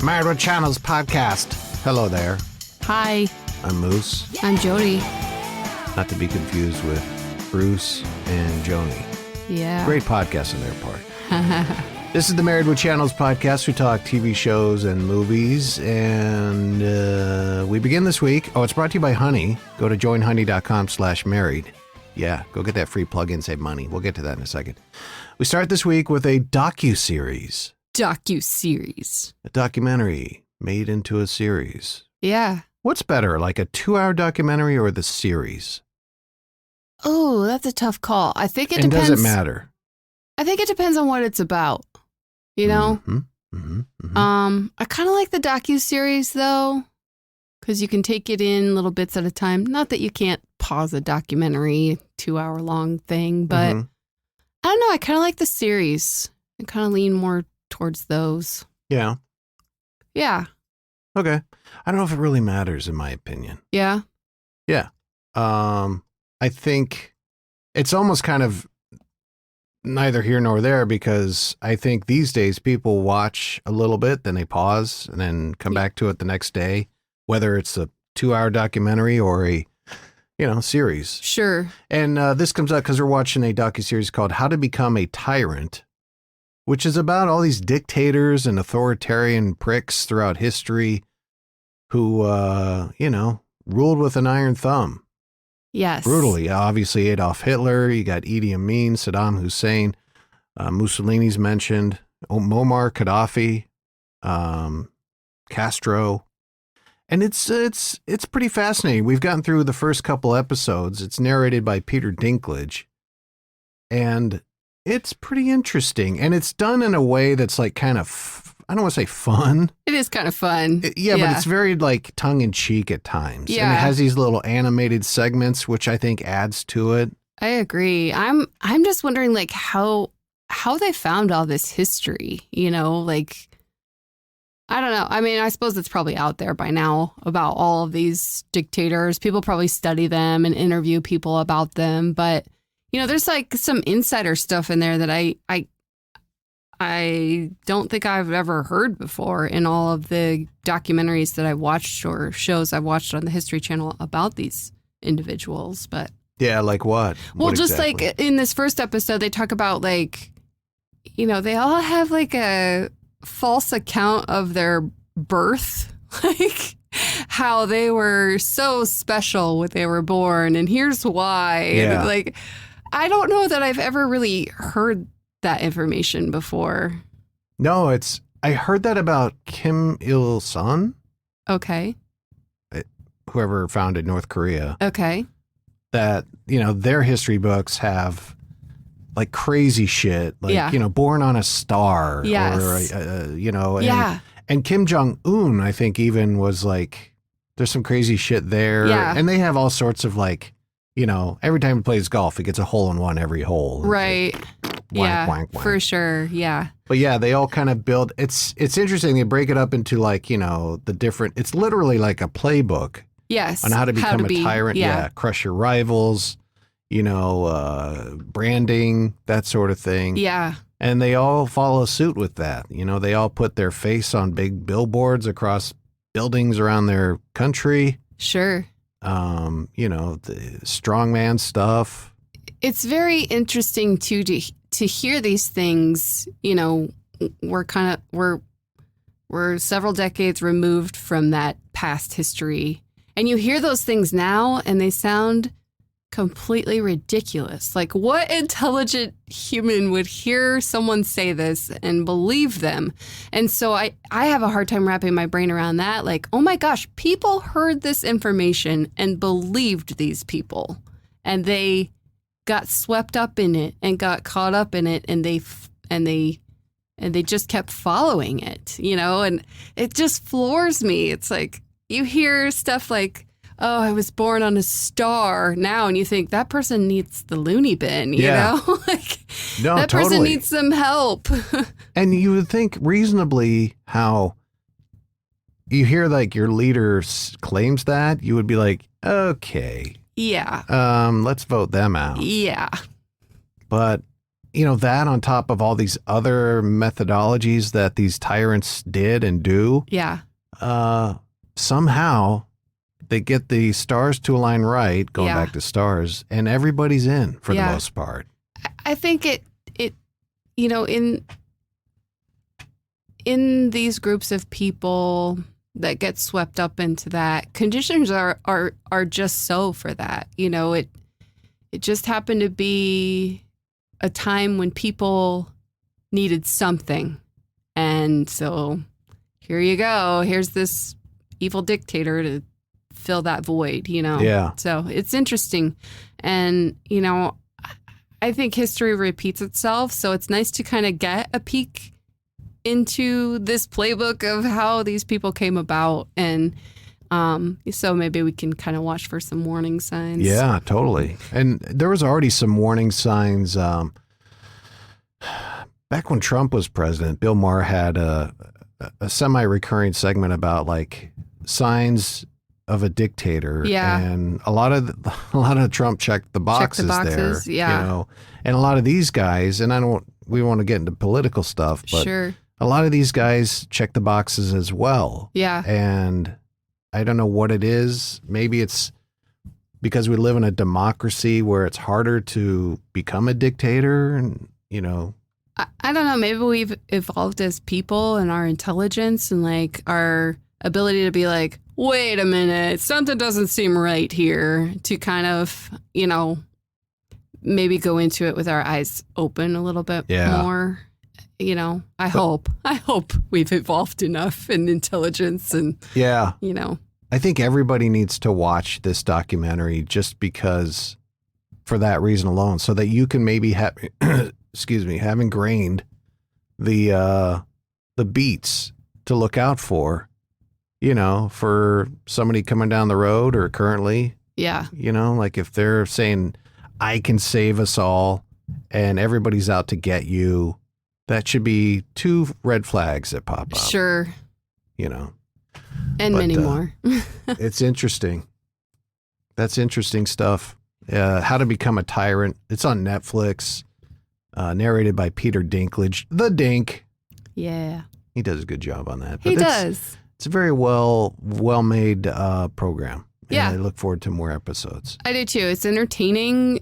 Married with Channels podcast. Hello there. Hi. I'm Moose. I'm Jody. Not to be confused with Bruce and Joni. Yeah. Great podcast on their part. This is the Married with Channels podcast. We talk TV shows and movies. And we begin this week. Oh, it's brought to you by Honey. Go to joinhoney.com/married. Yeah, go get that free plug-in, save money. We'll get to that in a second. We start this week with a docuseries. Docuseries. A documentary made into a series. Yeah. What's better, like a 2-hour documentary or the series? Oh, that's a tough call. I think it and depends. Does it matter? I think it depends on what it's about. You know? I kind of like the docuseries though, because you can take it in little bits at a time. Not that you can't pause a documentary, 2-hour long thing, but I don't know. I kind of like the series. I kind of lean more towards those. Yeah. Yeah. Okay. I don't know if it really matters, in my opinion. Yeah. Yeah. I think it's almost kind of neither here nor there, because I think these days people watch a little bit, then they pause and then come back to it the next day, whether it's a 2-hour documentary or a, series. Sure. And this comes up because we're watching a docuseries called How to Become a Tyrant, which is about all these dictators and authoritarian pricks throughout history who, ruled with an iron thumb. Yes. Brutally. Obviously, Adolf Hitler, you got Idi Amin, Saddam Hussein, Mussolini's mentioned, Muammar Gaddafi, Castro. And it's pretty fascinating. We've gotten through the first couple episodes. It's narrated by Peter Dinklage. And it's pretty interesting. And it's done in a way that's like kind of, I don't want to say fun. It is kind of fun. But it's very like tongue in cheek at times. Yeah. And it has these little animated segments, which I think adds to it. I agree. I'm just wondering like how they found all this history, I don't know. I mean, I suppose it's probably out there by now about all of these dictators. People probably study them and interview people about them. But, there's like some insider stuff in there that I don't think I've ever heard before in all of the documentaries that I've watched or shows I've watched on the History Channel about these individuals. But yeah, like what? Well, what just exactly? like in this first episode, they talk about like, they all have like a false account of their birth, like how they were so special when they were born. And here's why. Yeah. And like, I don't know that I've ever really heard that information before. No, I heard that about Kim Il-sung. Okay. Whoever founded North Korea. Okay. That, their history books have like crazy shit, like, born on a star. Yes. Or, and Kim Jong-un, I think even was like, there's some crazy shit there. Yeah. And they have all sorts of like, every time he plays golf, he gets a hole-in-one every hole. Right. Wank, wank, wank. For sure. Yeah. But yeah, they all kind of build. It's interesting. They break it up into like, the different. It's literally like a playbook. Yes. On how to become a tyrant. Yeah. Crush your rivals. Branding, that sort of thing. Yeah. And they all follow suit with that. They all put their face on big billboards across buildings around their country. Sure. The strongman stuff. It's very interesting too to hear these things. We're several decades removed from that past history, and you hear those things now, and they sound completely ridiculous. Like, what intelligent human would hear someone say this and believe them? And so I have a hard time wrapping my brain around that. Like, oh my gosh, people heard this information and believed these people, and they got swept up in it and got caught up in it, and they just kept following it, and it just floors me. It's like you hear stuff like, oh, I was born on a star now, and you think that person needs the loony bin, you know? Like, no, that totally. person needs some help. And you would think reasonably how you hear like your leader claims that, you would be like, okay. Yeah. Let's vote them out. Yeah. But that on top of all these other methodologies that these tyrants did and do, Yeah. somehow they get the stars to align right, going back to stars, and everybody's in for the most part. I think it in these groups of people that get swept up into that, conditions are just so for that. It just happened to be a time when people needed something. And so here you go. Here's this evil dictator to fill that void, Yeah. So it's interesting. And, I think history repeats itself. So it's nice to kind of get a peek into this playbook of how these people came about. And so maybe we can kind of watch for some warning signs. Yeah, totally. And there was already some warning signs. Back when Trump was president, Bill Maher had a semi-recurring segment about like signs of a dictator. Yeah. And a lot of Trump checked the boxes, there. Yeah. And a lot of these guys, and we want to get into political stuff, but sure. A lot of these guys check the boxes as well. Yeah. And I don't know what it is. Maybe it's because we live in a democracy where it's harder to become a dictator, and I don't know. Maybe we've evolved as people and our intelligence and like our ability to be like, wait a minute, something doesn't seem right here, to kind of, maybe go into it with our eyes open a little bit more. I hope we've evolved enough in intelligence and, I think everybody needs to watch this documentary just because, for that reason alone, so that you can maybe have, have ingrained the beats to look out for, for somebody coming down the road or currently. Yeah. Like if they're saying, I can save us all and everybody's out to get you, that should be 2 red flags that pop up. Sure. And many more. It's interesting. That's interesting stuff. How to Become a Tyrant. It's on Netflix. Narrated by Peter Dinklage. The Dink. Yeah. He does a good job on that. He does. It's a very well-made program. Yeah. And I look forward to more episodes. I do too. It's entertaining.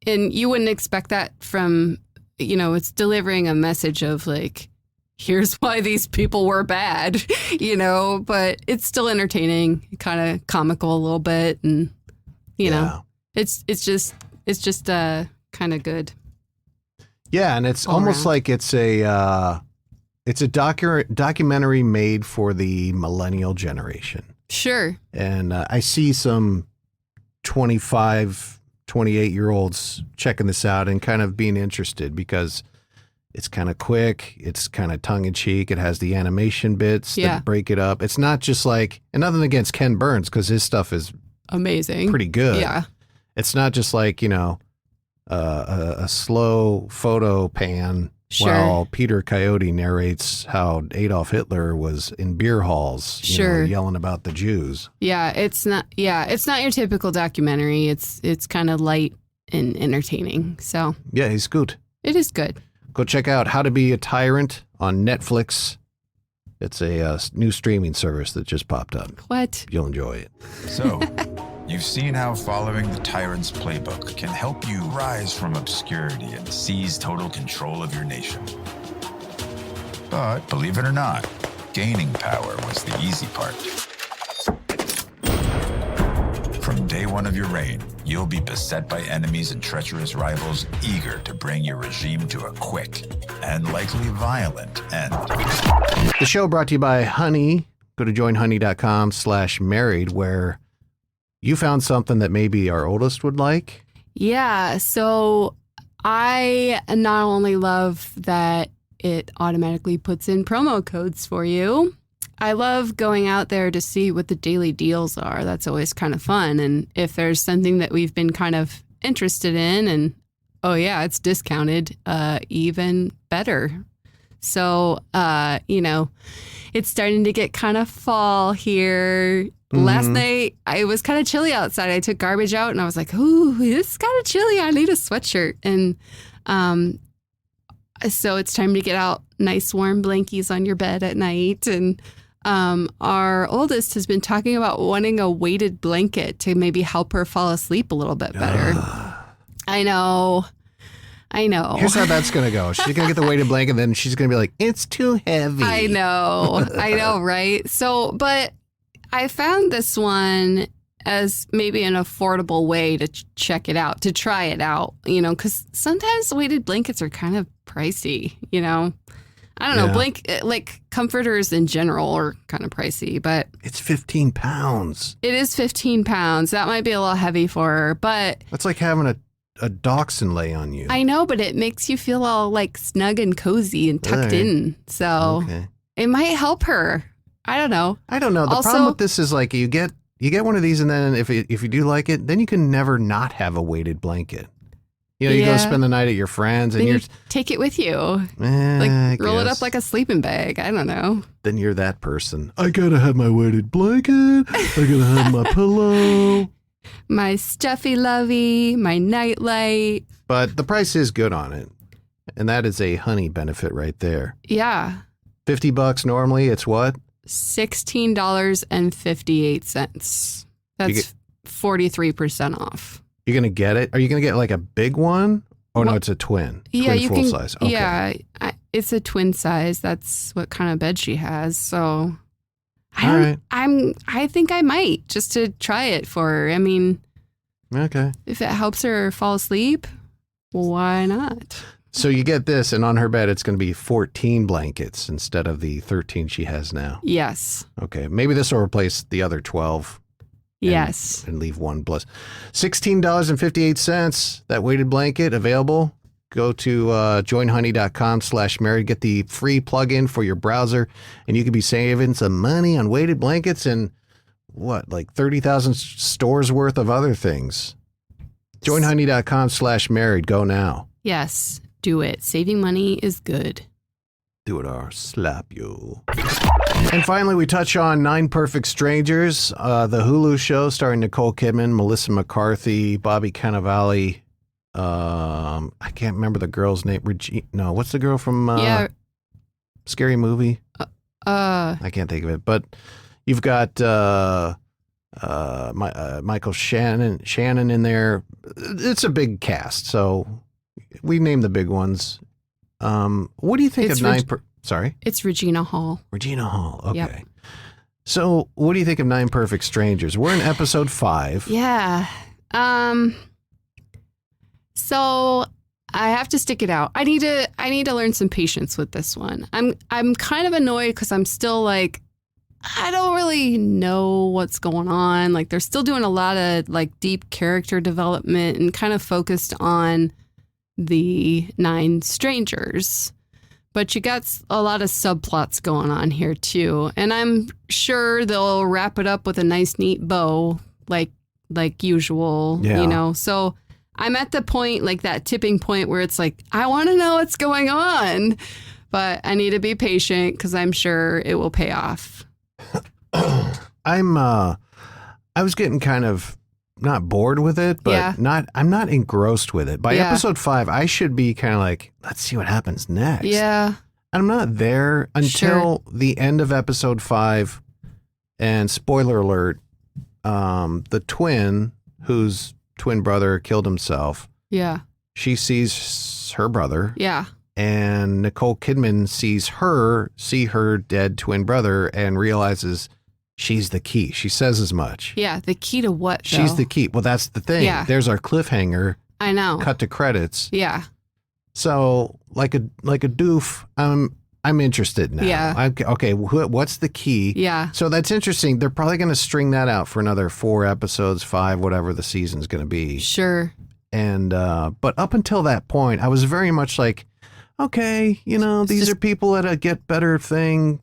And you wouldn't expect that from, it's delivering a message of like, here's why these people were bad, but it's still entertaining, kind of comical a little bit. And, it's just kind of good. Yeah. And it's almost like it's a documentary made for the millennial generation. Sure. And I see some 25, 28-year-olds checking this out and kind of being interested because it's kind of quick. It's kind of tongue-in-cheek. It has the animation bits that break it up. It's not just like, and nothing against Ken Burns because his stuff is amazing, pretty good. Yeah. It's not just like, a slow photo pan while Peter Coyote narrates how Adolf Hitler was in beer halls, yelling about the Jews. Yeah, it's not your typical documentary. It's kind of light and entertaining. So yeah, he's good. It is good. Go check out How to Be a Tyrant on Netflix. It's a new streaming service that just popped up. What? You'll enjoy it. So, you've seen how following the Tyrant's playbook can help you rise from obscurity and seize total control of your nation. But, believe it or not, gaining power was the easy part. From day one of your reign, you'll be beset by enemies and treacherous rivals eager to bring your regime to a quick and likely violent end. The show brought to you by Honey. Go to joinhoney.com/married, where you found something that maybe our oldest would like. Yeah. So I not only love that it automatically puts in promo codes for you, I love going out there to see what the daily deals are. That's always kind of fun. And if there's something that we've been kind of interested in and, oh yeah, it's discounted, even better. So, it's starting to get kind of fall here. Mm-hmm. Last night, it was kind of chilly outside. I took garbage out and I was like, ooh, it's kind of chilly. I need a sweatshirt. And So it's time to get out nice warm blankies on your bed at night. And our oldest has been talking about wanting a weighted blanket to maybe help her fall asleep a little bit better. I know. Here's how that's going to go. She's going to get the weighted blanket, and then she's going to be like, it's too heavy. I know, right? So, but I found this one as maybe an affordable way to check it out, to try it out, because sometimes weighted blankets are kind of pricey, I don't know, like comforters in general are kind of pricey, but it's 15 pounds. It is 15 pounds. That might be a little heavy for her, but that's like having a dachshund lay on you. I know, but it makes you feel all like snug and cozy and tucked in. So it might help her. I don't know. The problem with this is like you get one of these, and then if you do like it, then you can never not have a weighted blanket. You go spend the night at your friends, and you take it with you. Roll it up like a sleeping bag. I don't know. Then you're that person. I gotta have my weighted blanket. I gotta have my pillow. My stuffy lovey, my nightlight. But the price is good on it. And that is a honey benefit right there. Yeah. $50 normally. It's what? $16.58. That's 43% off. You're going to get it? Are you going to get like a big one? Oh, no, it's a twin. Yeah, twin full size. Okay. Yeah, it's a twin size. That's what kind of bed she has. So I think I might just to try it for her. I mean, okay. If it helps her fall asleep, why not? So you get this, and on her bed, it's going to be 14 blankets instead of the 13 she has now. Yes. Okay. Maybe this will replace the other 12. Yes. And leave one plus. $16.58, that weighted blanket available. Go to joinhoney.com/married. Get the free plugin for your browser, and you could be saving some money on weighted blankets and like 30,000 stores worth of other things. Joinhoney.com/married. Go now. Yes, do it. Saving money is good. Do it or slap you. And finally, we touch on 9 Perfect Strangers, the Hulu show starring Nicole Kidman, Melissa McCarthy, Bobby Cannavale. I can't remember the girl's name. No, what's the girl from Scary Movie? I can't think of it. But you've got Michael Shannon in there. It's a big cast, so we name the big ones. What do you think of 9? Sorry? It's Regina Hall. Regina Hall. Okay. Yep. So what do you think of 9 Perfect Strangers? We're in episode 5. Yeah. So I have to stick it out. I need to learn some patience with this one. I'm kind of annoyed because I'm still like, I don't really know what's going on. Like they're still doing a lot of like deep character development and kind of focused on the 9 strangers. But you got a lot of subplots going on here too. And I'm sure they'll wrap it up with a nice neat bow like usual, So I'm at the point, like that tipping point where it's like, I want to know what's going on, but I need to be patient because I'm sure it will pay off. I was getting kind of not bored with it, but I'm not engrossed with it. By episode 5, I should be kind of like, let's see what happens next. Yeah. I'm not there until the end of episode 5. And spoiler alert, the twin, whose twin brother killed himself. Yeah. She sees her brother. Yeah. And Nicole Kidman sees her dead twin brother and realizes she's the key. She says as much. Yeah, the key to what, though? She's the key. Well, that's the thing. Yeah. There's our cliffhanger. I know. Cut to credits. Yeah. So, like a doof, I'm interested now. Yeah. Okay, what's the key? Yeah. So that's interesting. They're probably going to string that out for another 4 episodes, 5, whatever the season's going to be. Sure. And but up until that point, I was very much like, okay, these are people at a get better thing.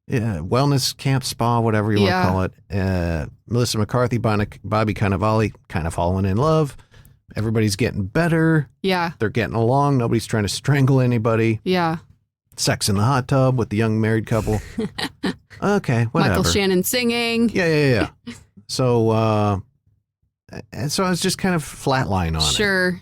Yeah, wellness camp, spa, whatever you want to call it. Melissa McCarthy, Bobby Cannavale, kind of falling in love. Everybody's getting better. Yeah. They're getting along. Nobody's trying to strangle anybody. Yeah. Sex in the hot tub with the young married couple. Okay, whatever. Michael Shannon singing. Yeah. So I was just kind of flatline on it. Sure.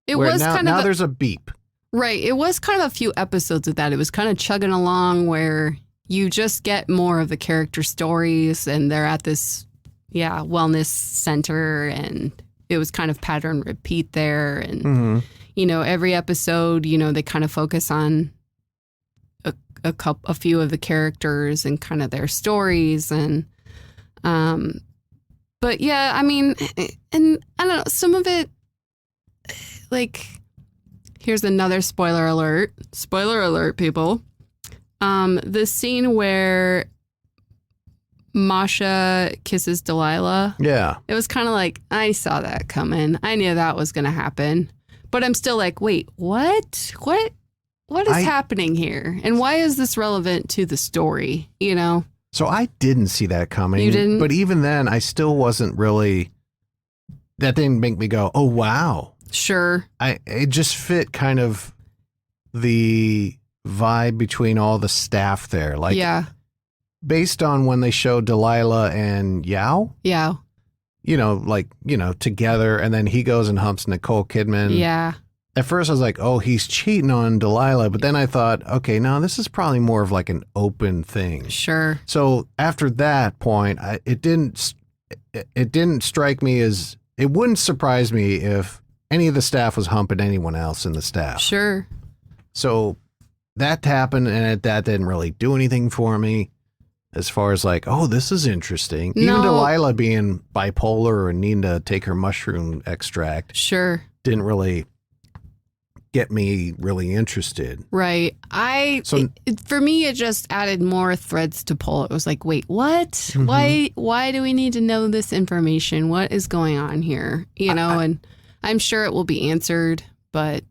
It Where was now, kind now of there's a beep. right. It was kind of a few episodes of that. It was kind of chugging along where you just get more of the character stories, and they're at this, wellness center, and it was kind of pattern repeat there. And, every episode, they kind of focus on a few of the characters and kind of their stories. And, but yeah, I mean, and I don't know, some of it, like, here's another spoiler alert. Spoiler alert, people. The scene where Masha kisses Delilah. Yeah. It was kind of like, I saw that coming. I knew that was going to happen. But I'm still like, wait, what? What is happening here? And why is this relevant to the story? So I didn't see that coming. You didn't? But even then, I still wasn't really, that didn't make me go, oh, wow. Sure. It just fit kind of the vibe between all the staff there. Like, based on when they showed Delilah and Yao. Yeah. Together, and then he goes and humps Nicole Kidman. Yeah. At first I was like, oh, he's cheating on Delilah. But then I thought, okay, no, this is probably more of like an open thing. Sure. So after that point, it didn't strike me as, it wouldn't surprise me if any of the staff was humping anyone else in the staff. Sure. So that happened, and that didn't really do anything for me as far as like, oh, this is interesting. No. Even Delilah being bipolar and needing to take her mushroom extract. Sure. Didn't really get me really interested. Right. For me, it just added more threads to pull. It was like, wait, what? Mm-hmm. Why do we need to know this information? What is going on here? And I'm sure it will be answered, but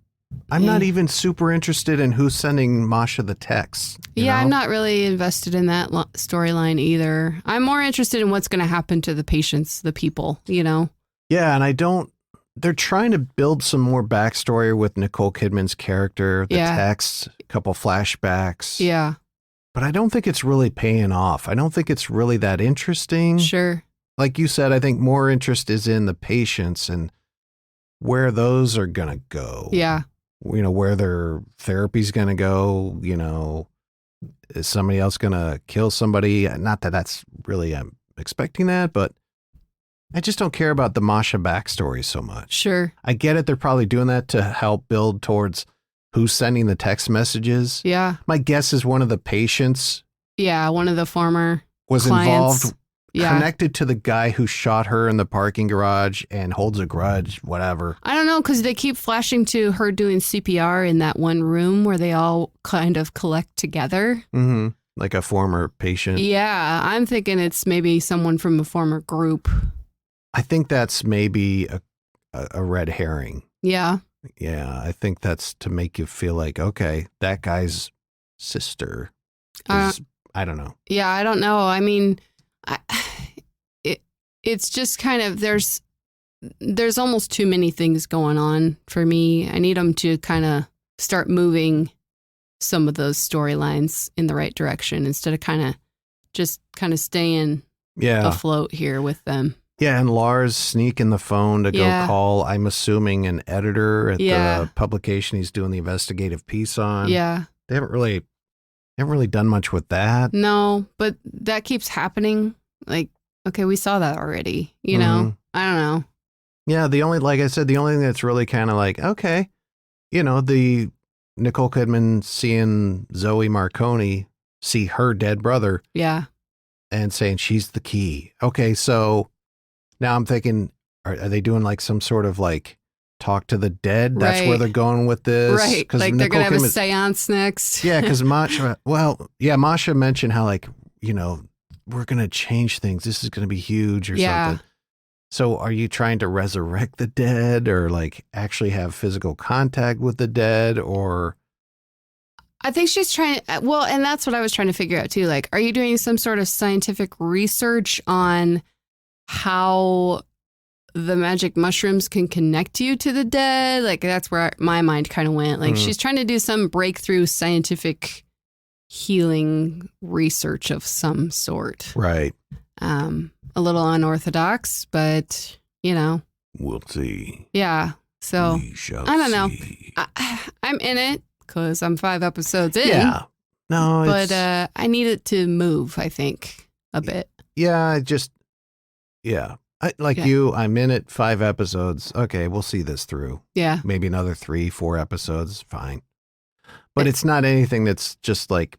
I'm not even super interested in who's sending Masha the texts. Yeah, I'm not really invested in that storyline either. I'm more interested in what's going to happen to the patients, the people, Yeah, and they're trying to build some more backstory with Nicole Kidman's character, the texts, a couple flashbacks. Yeah. But I don't think it's really paying off. I don't think it's really that interesting. Sure. Like you said, I think more interest is in the patients and where those are going to go. Yeah. Where their therapy's going to go, is somebody else going to kill somebody? Not that that's really, I'm expecting that, but I just don't care about the Masha backstory so much. Sure. I get it. They're probably doing that to help build towards who's sending the text messages. Yeah. My guess is one of the patients. Yeah. One of the former was clients. Involved. Yeah. Connected to the guy who shot her in the parking garage and holds a grudge, whatever. I don't know, because they keep flashing to her doing CPR in that one room where they all kind of collect together. Mm-hmm. Like a former patient. Yeah, I'm thinking it's maybe someone from a former group. I think that's maybe a red herring. Yeah. Yeah, I think that's to make you feel like, okay, that guy's sister is, I don't know. Yeah, I don't know. I mean... It's just kind of, there's almost too many things going on for me. I need them to kind of start moving some of those storylines in the right direction instead of kind of staying afloat here with them. Yeah, and Lars sneaking the phone to go call, I'm assuming, an editor at the publication he's doing the investigative piece on. Yeah. They haven't really done much with that. No, but that keeps happening. Like, okay, we saw that already, I don't know. Yeah, like I said, the only thing that's really kind of like, okay, the Nicole Kidman seeing Zoe Marconi see her dead brother. Yeah. And saying she's the key. Okay, so now I'm thinking, are they doing like some sort of like talk to the dead? That's where they're going with this. Right, like they're going to have a seance next. Yeah, because Masha mentioned how like, we're going to change things. This is going to be huge or something. So are you trying to resurrect the dead or like actually have physical contact with the dead or? I think she's trying, and that's what I was trying to figure out too. Like, are you doing some sort of scientific research on how the magic mushrooms can connect you to the dead? Like, that's where my mind kind of went. Like, she's trying to do some breakthrough scientific healing research of some sort. Right. A little unorthodox, but, We'll see. Yeah. So, We shall I don't know. see. I'm in it because I'm 5 episodes in. Yeah. No, But I need it to move, I think, a bit. yeah, like Yeah. you, I'm in it 5 episodes. Okay, we'll see this through. Yeah. Maybe another 3-4 episodes. Fine. But it's not anything that's just like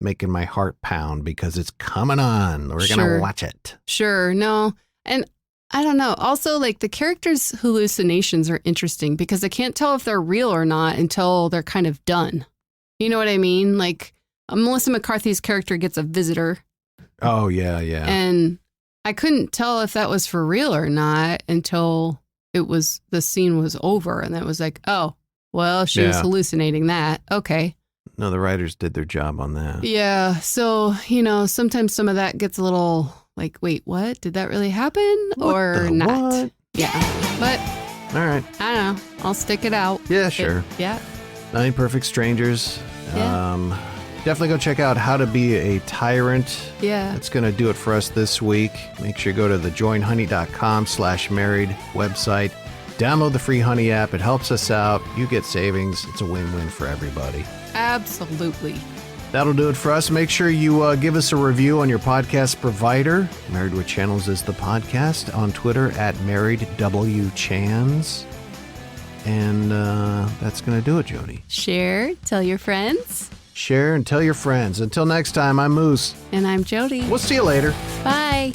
making my heart pound because it's coming on. We're going Sure. to watch it. Sure. No. And I don't know. Also, like the characters' hallucinations are interesting because I can't tell if they're real or not until they're kind of done. You know what I mean? Like Melissa McCarthy's character gets a visitor. Oh, yeah, yeah. And I couldn't tell if that was for real or not until the scene was over. And it was like, oh, well, she was Yeah. hallucinating that. Okay. No, the writers did their job on that. Yeah. So, sometimes some of that gets a little like, wait, what? Did that really happen or the not? what? Yeah. But All right. I don't know. I'll stick it out. Yeah, sure. Yeah. 9 Perfect Strangers. Yeah. Definitely go check out How to Be a Tyrant. Yeah. That's going to do it for us this week. Make sure you go to the joinhoney.com/married website. Download the free Honey app. It helps us out. You get savings. It's a win-win for everybody. Absolutely. That'll do it for us. Make sure you give us a review on your podcast provider. Married with Channels is the podcast. On Twitter @MarriedWChans. And that's going to do it, Jody. Share, tell your friends. Share and tell your friends. Until next time, I'm Moose. And I'm Jody. We'll see you later. Bye.